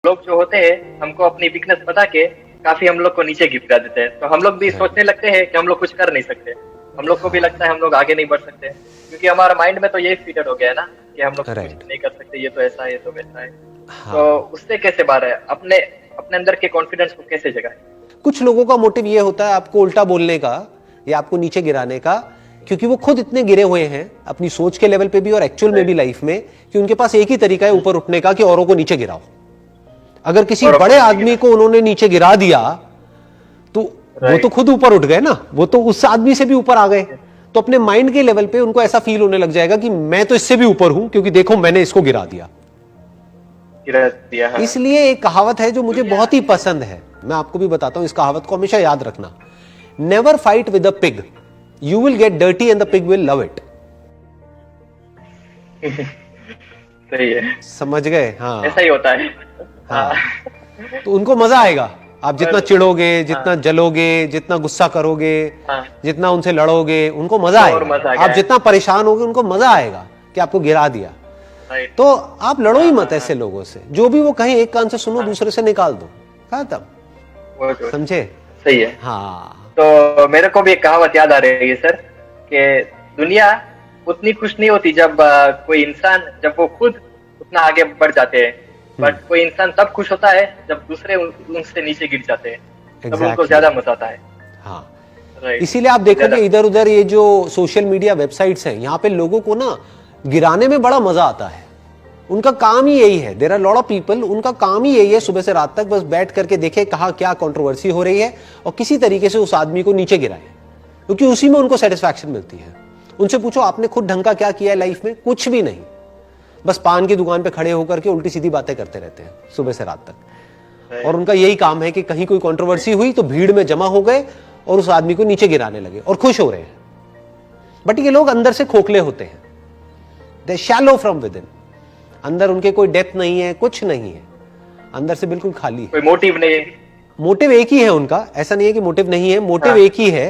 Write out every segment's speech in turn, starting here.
लोग जो होते हैं हमको अपनी वीकनेस बता के काफी हम लोग को नीचे गिरा देते हैं, तो हम लोग भी सोचने लगते हैं कि हम लोग कुछ कर नहीं सकते। हम लोग को भी लगता है हम लोग आगे नहीं बढ़ सकते, क्योंकि हमारा माइंड में तो यही फीडर हो गया है ना कि हम लोग कुछ नहीं कर सकते, ये तो ऐसा है, ये तो वैसा है। हाँ। तो उससे कैसे बाहर है, अपने अपने अंदर के कॉन्फिडेंस को कैसे जगाए? कुछ लोगों का मोटिव ये होता है आपको उल्टा बोलने का या आपको नीचे गिराने का, क्योंकि वो खुद इतने गिरे हुए हैं अपनी सोच के लेवल पे भी और एक्चुअल में भी लाइफ में, कि उनके पास एक ही तरीका है ऊपर उठने का कि औरों को नीचे गिराओ। अगर किसी बड़े आदमी को उन्होंने नीचे गिरा दिया तो वो तो खुद ऊपर उठ गए ना, वो तो उस आदमी से भी ऊपर आ गए। तो अपने माइंड के लेवल पे उनको ऐसा फील होने लग जाएगा कि मैं तो इससे भी ऊपर हूं, क्योंकि देखो मैंने इसको गिरा दिया। हाँ। इसलिए एक कहावत है जो मुझे बहुत ही पसंद है, मैं आपको भी बताता हूं, इस कहावत को हमेशा याद रखना। Never fight with a pig, you will get dirty and the pig will love it. सही है, समझ गए? हाँ, ऐसा ही होता है। हाँ। तो उनको मजा आएगा, आप जितना चिढ़ोगे, जितना जलोगे, जितना गुस्सा करोगे, जितना उनसे लड़ोगे, उनको मजा आएगा। आप जितना परेशान होगे उनको मजा आएगा कि आपको गिरा दिया। तो आप लड़ो ही मत ऐसे लोगों से, जो भी वो कहें एक कान से सुनो, दूसरे से निकाल दो, खत्म। समझे? सही है। हाँ। तो मेरे को भी एक कहावत याद आ रही है सर, कि दुनिया उतनी खुश नहीं होती जब कोई इंसान, जब वो खुद उतना आगे बढ़ जाते हैं, बट कोई इंसान तब खुश होता है जब दूसरे उनसे नीचे गिर जाते हैं, तब उनको ज्यादा मजा आता है। हाँ, इसीलिए आप देखोगे इधर उधर ये जो सोशल मीडिया वेबसाइट्स हैं, यहाँ पे लोगों को ना गिराने में बड़ा मजा आता है। उनका काम ही यही है, there are lot of people, उनका काम ही यही है सुबह से रात तक बस बैठ करके देखे कहाँ क्या कंट्रोवर्सी हो रही है और किसी तरीके से उस आदमी को नीचे गिराए, क्योंकि उसी में उनको सेटिस्फैक्शन मिलती है। उनसे पूछो आपने खुद ढंग का क्या किया है लाइफ में? कुछ भी नहीं, बस पान की दुकान पे खड़े होकर के उल्टी सीधी बातें करते रहते हैं सुबह से रात तक। और उनका यही काम है कि कहीं कोई कंट्रोवर्सी हुई तो भीड़ में जमा हो गए और उस आदमी को नीचे गिराने लगे और खुश हो रहे हैं। बट ये लोग अंदर से खोखले होते हैं, दे शैलो फ्रॉम विद इन। अंदर उनके कोई डेप्थ नहीं है, कुछ नहीं है, अंदर से बिल्कुल खाली है, कोई मोटिव नहीं है। मोटिव एक ही है उनका, ऐसा नहीं है कि मोटिव नहीं है, मोटिव एक ही है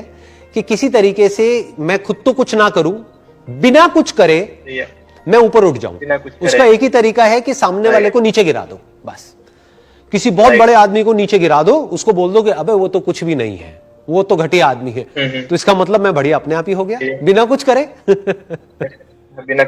कि किसी तरीके से मैं खुद तो कुछ ना करूं, बिना कुछ करे मैं ऊपर उठ जाऊं। उसका एक ही तरीका है कि सामने वाले को नीचे गिरा दो, बस। किसी बहुत बड़े आदमी को नीचे गिरा दो, उसको बोल दो कि अबे वो तो कुछ भी नहीं है, वो तो घटिया आदमी है, तो इसका मतलब मैं बढ़िया अपने आप ही हो गया बिना कुछ करे। बिना